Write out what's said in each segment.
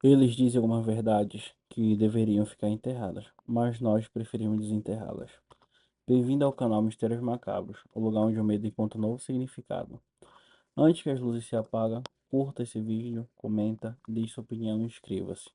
Eles dizem algumas verdades que deveriam ficar enterradas, mas nós preferimos desenterrá-las. Bem-vindo ao canal Mistérios Macabros, o lugar onde o medo encontra um novo significado. Antes que as luzes se apaguem, curta esse vídeo, comenta, deixe sua opinião e inscreva-se,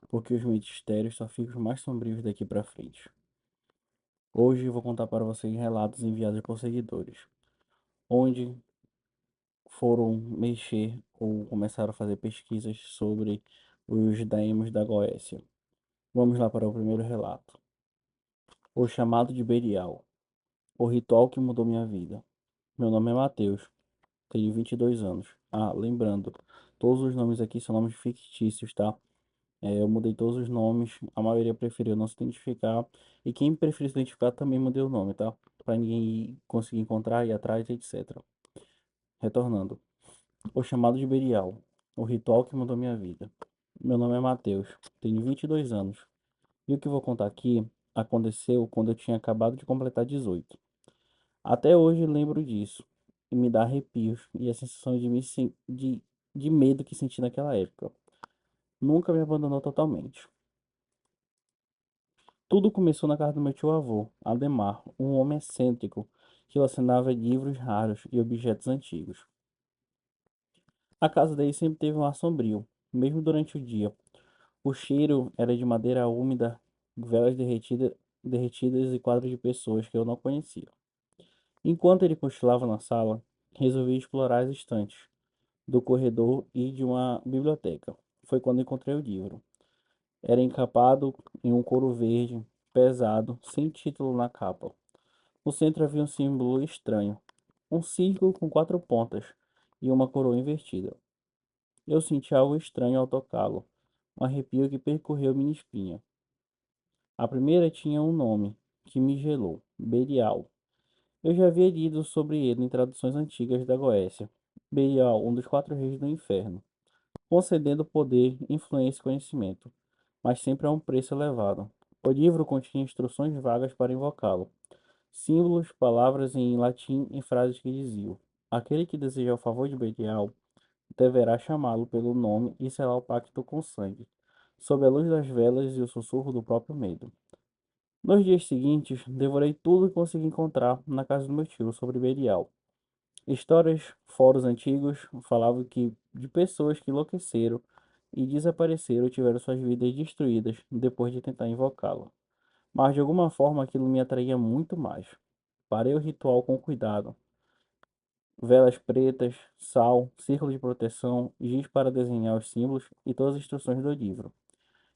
porque os mistérios só ficam mais sombrios daqui pra frente. Hoje vou contar para vocês relatos enviados por seguidores, onde foram mexer ou começaram a fazer pesquisas sobre os daimons da Goécia. Vamos lá para o primeiro relato. O chamado de Belial. O ritual que mudou minha vida. Meu nome é Matheus, tenho 22 anos. Ah, lembrando, todos os nomes aqui são nomes fictícios, tá? Eu mudei todos os nomes, a maioria preferiu não se identificar. E quem preferir se identificar também mudei o nome, tá? Para ninguém conseguir encontrar, ir atrás, etc. Retornando. O chamado de Belial. O ritual que mudou minha vida. Meu nome é Matheus, tenho 22 anos. E o que eu vou contar aqui aconteceu quando eu tinha acabado de completar 18. Até hoje lembro disso e me dá arrepios e a sensação de medo que senti naquela época. Nunca me abandonou totalmente. Tudo começou na casa do meu tio-avô, Ademar, um homem excêntrico que colecionava livros raros e objetos antigos. A casa dele sempre teve um ar sombrio, mesmo durante o dia. O cheiro era de madeira úmida, derretidas e quadros de pessoas que eu não conhecia. Enquanto ele cochilava na sala, resolvi explorar as estantes do corredor e de uma biblioteca. Foi quando encontrei o livro. Era encapado em um couro verde, pesado, sem título na capa. No centro havia um símbolo estranho, um círculo com quatro pontas e uma coroa invertida. Eu senti algo estranho ao tocá-lo, um arrepio que percorreu minha espinha. A primeira tinha um nome que me gelou, Belial. Eu já havia lido sobre ele em traduções antigas da Goécia. Belial, um dos quatro reis do inferno, concedendo poder, influência e conhecimento, mas sempre a um preço elevado. O livro continha instruções vagas para invocá-lo, símbolos, palavras em latim e frases que diziam: aquele que deseja o favor de Belial deverá chamá-lo pelo nome e selar o pacto com sangue, sob a luz das velas e o sussurro do próprio medo. Nos dias seguintes, devorei tudo que consegui encontrar na casa do meu tio sobre Belial. Histórias, fóruns antigos falavam de pessoas que enlouqueceram e desapareceram ou tiveram suas vidas destruídas depois de tentar invocá-lo. Mas de alguma forma aquilo me atraía muito mais. Parei o ritual com cuidado. Velas pretas, sal, círculo de proteção, giz para desenhar os símbolos e todas as instruções do livro.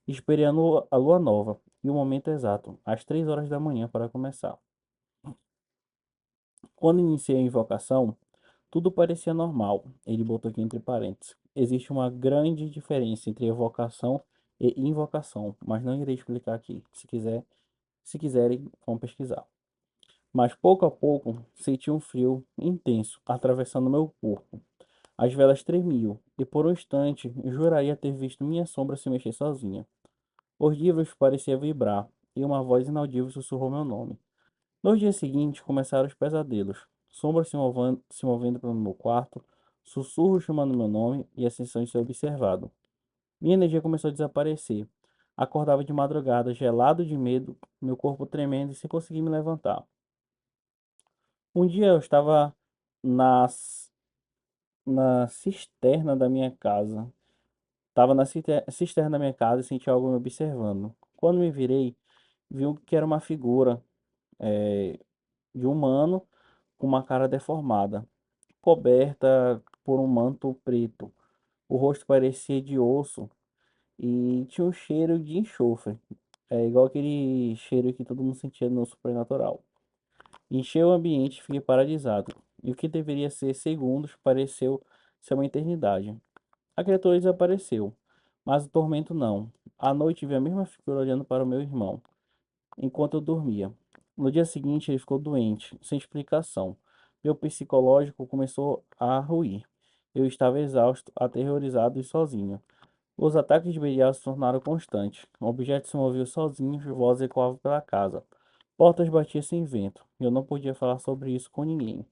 Esperei a lua nova e o momento exato, às 3 horas da manhã, para começar. Quando iniciei a invocação, tudo parecia normal. Ele botou aqui entre parênteses. Existe uma grande diferença entre evocação e invocação, mas não irei explicar aqui. Se quiserem, vão pesquisar. Mas pouco a pouco senti um frio intenso atravessando meu corpo. As velas tremiam e por um instante juraria ter visto minha sombra se mexer sozinha. Os livros pareciam vibrar e uma voz inaudível sussurrou meu nome. Nos dias seguintes começaram os pesadelos. Sombras se movendo pelo meu quarto, sussurros chamando meu nome e a sensação de ser observado. Minha energia começou a desaparecer. Acordava de madrugada, gelado de medo, meu corpo tremendo e sem conseguir me levantar. Um dia eu estava na, na cisterna da minha casa. Estava na cisterna da minha casa e senti algo me observando. Quando me virei, vi que era uma figura de um humano com uma cara deformada, coberta por um manto preto. O rosto parecia de osso e tinha um cheiro de enxofre. É igual aquele cheiro que todo mundo sentia no Sobrenatural. Encheu o ambiente e fiquei paralisado. E o que deveria ser segundos pareceu ser uma eternidade. A criatura desapareceu, mas o tormento não. À noite vi a mesma figura olhando para o meu irmão, enquanto eu dormia. No dia seguinte ele ficou doente, sem explicação. Meu psicológico começou a ruir. Eu estava exausto, aterrorizado e sozinho. Os ataques de Belial se tornaram constantes. Objetos se moviam sozinhos, vozes ecoavam pela casa. Portas batiam sem vento. Eu não podia falar sobre isso com ninguém.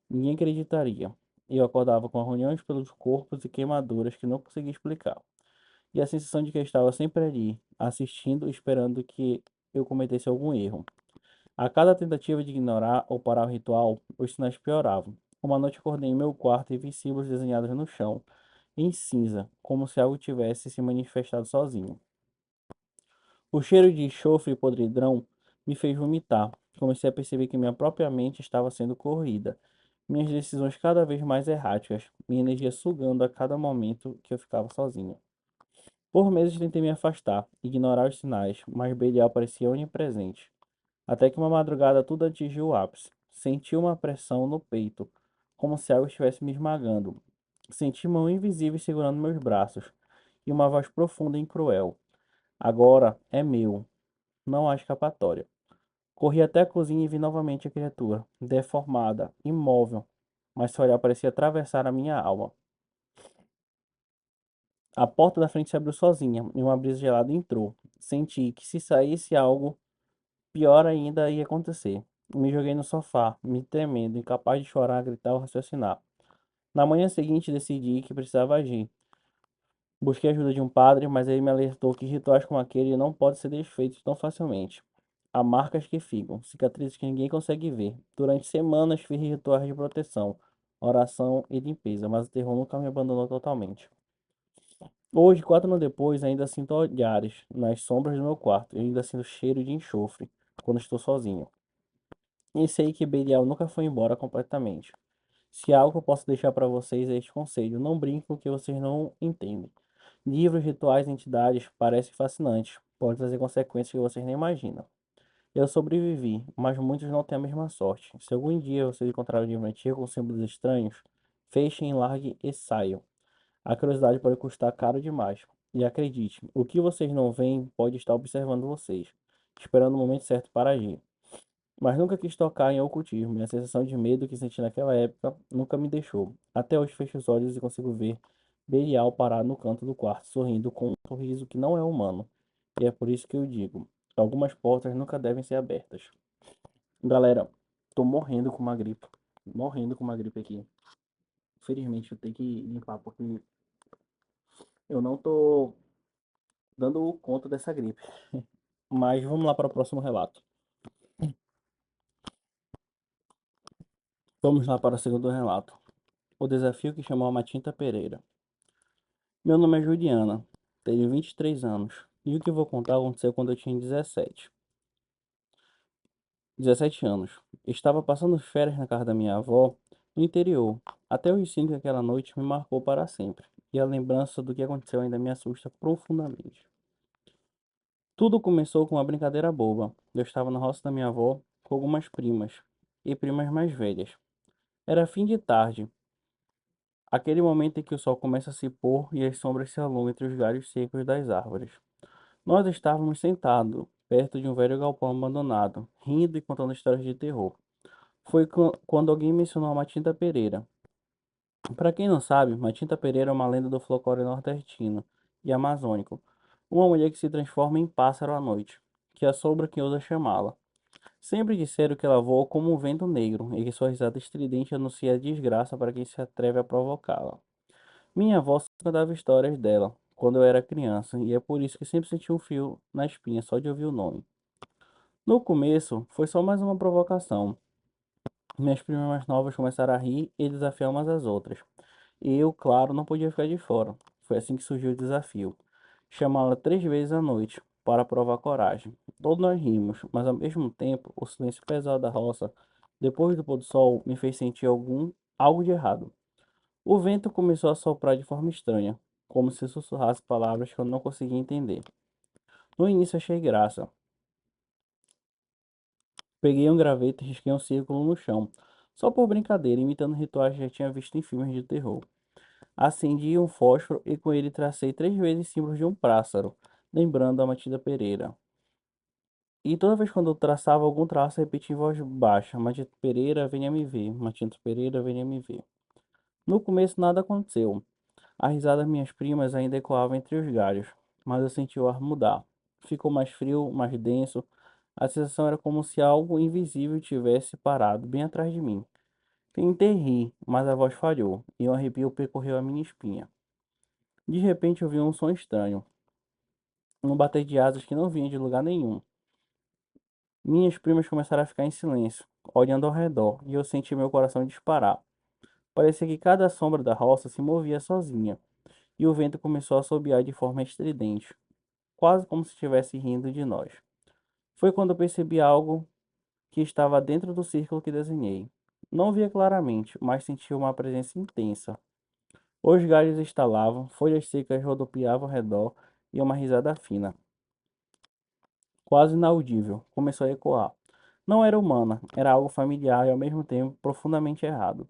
Ninguém acreditaria. Eu acordava com arranhões pelos corpos e queimaduras que não conseguia explicar. e a sensação de que eu estava sempre ali, assistindo, esperando que eu cometesse algum erro. A cada tentativa de ignorar ou parar o ritual, os sinais pioravam. Uma noite acordei em meu quarto e vi símbolos desenhados no chão, em cinza, como se algo tivesse se manifestado sozinho. O cheiro de enxofre e podridão me fez vomitar. Comecei a perceber que minha própria mente estava sendo corroída, minhas decisões cada vez mais erráticas, minha energia sugando a cada momento que eu ficava sozinho. Por meses tentei me afastar, ignorar os sinais, mas Belial parecia onipresente. Até que uma madrugada tudo atingiu o ápice. Senti uma pressão no peito, como se algo estivesse me esmagando. Senti mão invisível segurando meus braços, e uma voz profunda e cruel. Agora é meu, não há escapatória. Corri até a cozinha e vi novamente a criatura, deformada, imóvel, mas seu olhar parecia atravessar a minha alma. A porta da frente se abriu sozinha e uma brisa gelada entrou. Senti que se saísse algo, pior ainda ia acontecer. Me joguei no sofá, me tremendo, incapaz de chorar, gritar ou raciocinar. Na manhã seguinte decidi que precisava agir. Busquei a ajuda de um padre, mas ele me alertou que rituais como aquele não podem ser desfeitos tão facilmente. Há marcas que ficam, cicatrizes que ninguém consegue ver. Durante semanas fiz rituais de proteção, oração e limpeza, mas o terror nunca me abandonou totalmente. Hoje, 4 anos depois, ainda sinto olhares nas sombras do meu quarto e ainda sinto cheiro de enxofre quando estou sozinho. E sei que Belial nunca foi embora completamente. Se há algo que eu posso deixar para vocês é este conselho: não brinquem com o que vocês não entendem. Livros, rituais, entidades parecem fascinantes, podem trazer consequências que vocês nem imaginam. Eu sobrevivi, mas muitos não têm a mesma sorte. Se algum dia vocês encontrarem um livro antigo com símbolos estranhos, fechem, larguem e saiam. A curiosidade pode custar caro demais. E acredite, o que vocês não veem pode estar observando vocês, esperando o momento certo para agir. Mas nunca quis tocar em ocultismo, e a sensação de medo que senti naquela época nunca me deixou. Até hoje fecho os olhos e consigo ver Belial parado no canto do quarto, sorrindo com um sorriso que não é humano. E é por isso que eu digo, algumas portas nunca devem ser abertas. Galera, tô morrendo com uma gripe. Morrendo com uma gripe aqui. Infelizmente eu tenho que limpar porque eu não tô dando conta dessa gripe. Mas vamos lá para o próximo relato. Vamos lá para o segundo relato. O desafio que chamou a Matinta Pereira. Meu nome é Juliana, tenho 23 anos, e o que vou contar aconteceu quando eu tinha 17 anos. Estava passando férias na casa da minha avó, no interior. Até hoje sinto que aquela noite me marcou para sempre, e a lembrança do que aconteceu ainda me assusta profundamente. Tudo começou com uma brincadeira boba. Eu estava na roça da minha avó com algumas primas, e primas mais velhas. Era fim de tarde, aquele momento em que o sol começa a se pôr e as sombras se alongam entre os galhos secos das árvores. Nós estávamos sentados perto de um velho galpão abandonado, rindo e contando histórias de terror. Foi quando alguém mencionou a Matinta Pereira. Para quem não sabe, Matinta Pereira é uma lenda do folclore nordestino e amazônico. Uma mulher que se transforma em pássaro à noite, que assombra quem ousa chamá-la. Sempre disseram que ela voa como um vento negro e que sua risada estridente anuncia a desgraça para quem se atreve a provocá-la. Minha avó sempre contava histórias dela quando eu era criança, e é por isso que sempre senti um fio na espinha só de ouvir o nome. No começo, foi só mais uma provocação. Minhas primas mais novas começaram a rir e desafiar umas às outras. E eu, claro, não podia ficar de fora. Foi assim que surgiu o desafio. Chamá-la 3 vezes à noite, para provar coragem. Todos nós rimos, mas ao mesmo tempo, o silêncio pesado da roça, depois do pôr do sol, me fez sentir algo de errado. O vento começou a soprar de forma estranha, como se sussurrasse palavras que eu não conseguia entender. No início achei graça. Peguei um graveto e risquei um círculo no chão, só por brincadeira, imitando rituais que já tinha visto em filmes de terror. Acendi um fósforo e com ele tracei 3 vezes símbolos de um pássaro, lembrando a Matilda Pereira. E toda vez quando eu traçava algum traço, repetia em voz baixa: Matilda Pereira, venha me ver. Matilda Pereira, venha me ver. No começo nada aconteceu. A risada das minhas primas ainda ecoava entre os galhos, mas eu senti o ar mudar. Ficou mais frio, mais denso. A sensação era como se algo invisível tivesse parado bem atrás de mim. Tentei rir, mas a voz falhou, e um arrepio percorreu a minha espinha. De repente eu vi um som estranho, um bater de asas que não vinha de lugar nenhum. Minhas primas começaram a ficar em silêncio, olhando ao redor, e eu senti meu coração disparar. Parecia que cada sombra da roça se movia sozinha, e o vento começou a assobiar de forma estridente, quase como se estivesse rindo de nós. Foi quando eu percebi algo que estava dentro do círculo que desenhei. Não via claramente, mas sentia uma presença intensa. Os galhos estalavam, folhas secas rodopiavam ao redor e uma risada fina, quase inaudível, começou a ecoar. Não era humana, era algo familiar e ao mesmo tempo profundamente errado.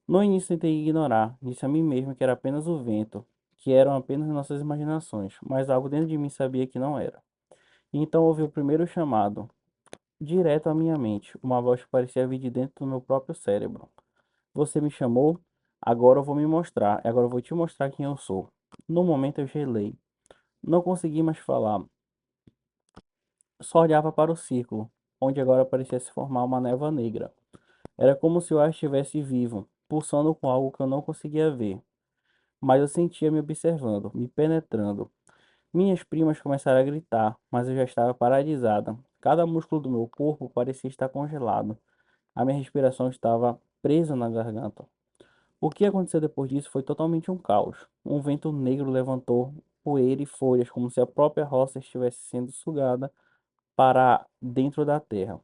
No início tentei ignorar, disse a mim mesmo que era apenas o vento, que eram apenas nossas imaginações, mas algo dentro de mim sabia que não era. E então ouvi o primeiro chamado, direto à minha mente, uma voz que parecia vir de dentro do meu próprio cérebro. Você me chamou? Agora eu vou me mostrar, agora eu vou te mostrar quem eu sou. No momento eu gelei. Não consegui mais falar. Só olhava para o círculo, onde agora parecia se formar uma névoa negra. Era como se o ar estivesse vivo, pulsando com algo que eu não conseguia ver. Mas eu sentia me observando, me penetrando. Minhas primas começaram a gritar, mas eu já estava paralisada. Cada músculo do meu corpo parecia estar congelado. A minha respiração estava presa na garganta. O que aconteceu depois disso foi totalmente um caos. Um vento negro levantou poeira e folhas, como se a própria roça estivesse sendo sugada para dentro da terra.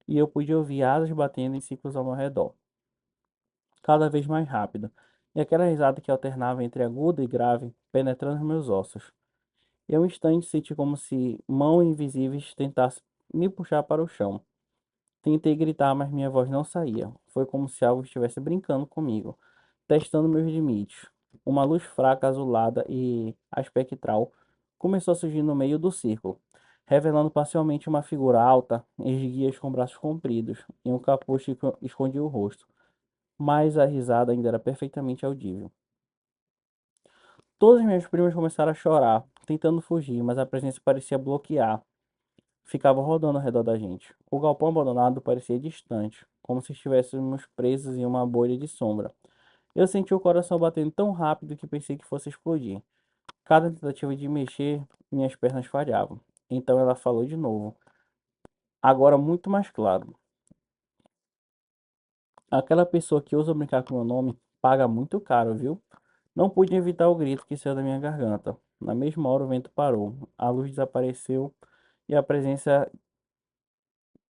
E eu pude ouvir asas batendo em ciclos ao meu redor, cada vez mais rápido, e aquela risada que alternava entre aguda e grave, penetrando os meus ossos. E um instante senti como se mãos invisíveis tentassem me puxar para o chão. Tentei gritar, mas minha voz não saía. Foi como se algo estivesse brincando comigo, testando meus limites. Uma luz fraca, azulada e espectral começou a surgir no meio do círculo, revelando parcialmente uma figura alta, erguia com braços compridos e um capuz que escondia o rosto, mas a risada ainda era perfeitamente audível. Todas as minhas primas começaram a chorar, tentando fugir, mas a presença parecia bloquear. Ficava rodando ao redor da gente. O galpão abandonado parecia distante, como se estivéssemos presos em uma bolha de sombra. Eu senti o coração batendo tão rápido que pensei que fosse explodir. Cada tentativa de mexer, minhas pernas falhavam. Então ela falou de novo, agora muito mais claro. Aquela pessoa que ousa brincar com meu nome paga muito caro, viu? Não pude evitar o grito que saiu da minha garganta. Na mesma hora o vento parou, a luz desapareceu e a presença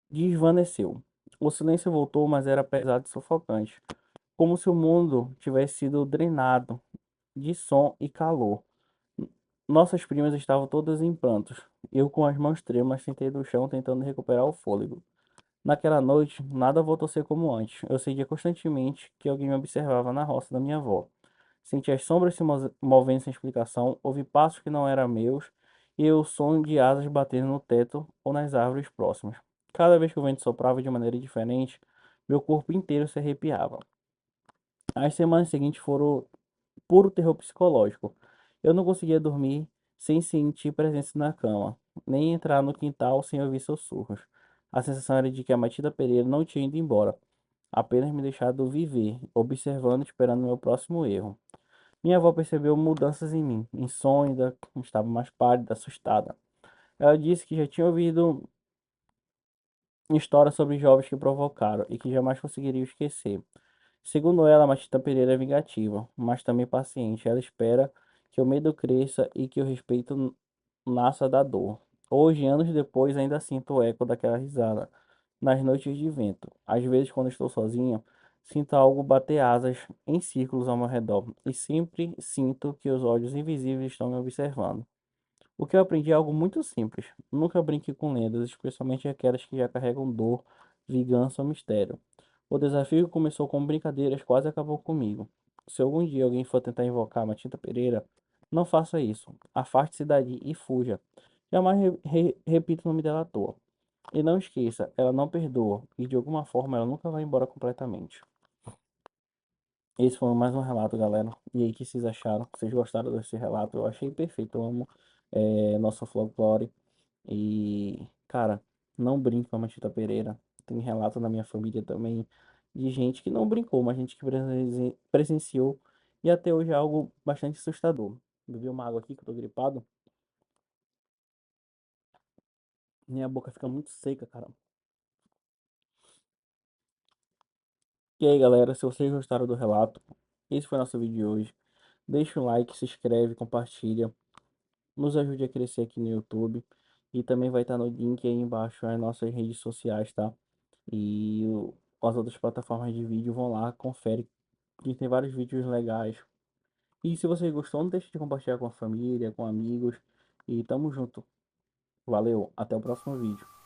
desvaneceu. O silêncio voltou, mas era pesado e sufocante, como se o mundo tivesse sido drenado de som e calor. Nossas primas estavam todas em prantos. Eu, com as mãos trêmulas, sentei no chão tentando recuperar o fôlego. Naquela noite, nada voltou a ser como antes. Eu sentia constantemente que alguém me observava na roça da minha avó. Senti as sombras se movendo sem explicação, ouvi passos que não eram meus e o som de asas batendo no teto ou nas árvores próximas. Cada vez que o vento soprava de maneira diferente, meu corpo inteiro se arrepiava. As semanas seguintes foram puro terror psicológico. Eu não conseguia dormir sem sentir presença na cama, nem entrar no quintal sem ouvir sussurros. A sensação era de que a Matilda Pereira não tinha ido embora, apenas me deixado viver, observando e esperando meu próximo erro. Minha avó percebeu mudanças em mim, insônia, estava mais pálida, assustada. Ela disse que já tinha ouvido histórias sobre jovens que provocaram e que jamais conseguiria esquecer. Segundo ela, a Matita Pereira é vingativa, mas também paciente. Ela espera que o medo cresça e que o respeito nasça da dor. Hoje, anos depois, ainda sinto o eco daquela risada nas noites de vento. Às vezes, quando estou sozinha, sinto algo bater asas em círculos ao meu redor e sempre sinto que os olhos invisíveis estão me observando. O que eu aprendi é algo muito simples. Nunca brinque com lendas, especialmente aquelas que já carregam dor, vingança ou mistério. O desafio que começou com brincadeiras quase acabou comigo. Se algum dia alguém for tentar invocar Matinta Pereira, não faça isso. Afaste-se dali e fuja. Jamais repita o nome dela à toa. E não esqueça, ela não perdoa e de alguma forma ela nunca vai embora completamente. Esse foi mais um relato, galera. E aí, o que vocês acharam? Vocês gostaram desse relato? Eu achei perfeito. Eu amo nosso folclore. E, cara, não brinco com a Matita Pereira. Tem relato na minha família também de gente que não brincou, mas gente que presenciou E até hoje é algo bastante assustador. Bebi uma água aqui que eu tô gripado. Minha boca fica muito seca, cara. E aí, galera, se vocês gostaram do relato, esse foi nosso vídeo de hoje. Deixa um like, se inscreve, compartilha. Nos ajude a crescer aqui no YouTube. E também vai estar no link aí embaixo as nossas redes sociais, tá? E as outras plataformas de vídeo vão lá, confere, que tem vários vídeos legais. E se você gostou, não deixe de compartilhar com a família, com amigos. E tamo junto. Valeu, até o próximo vídeo.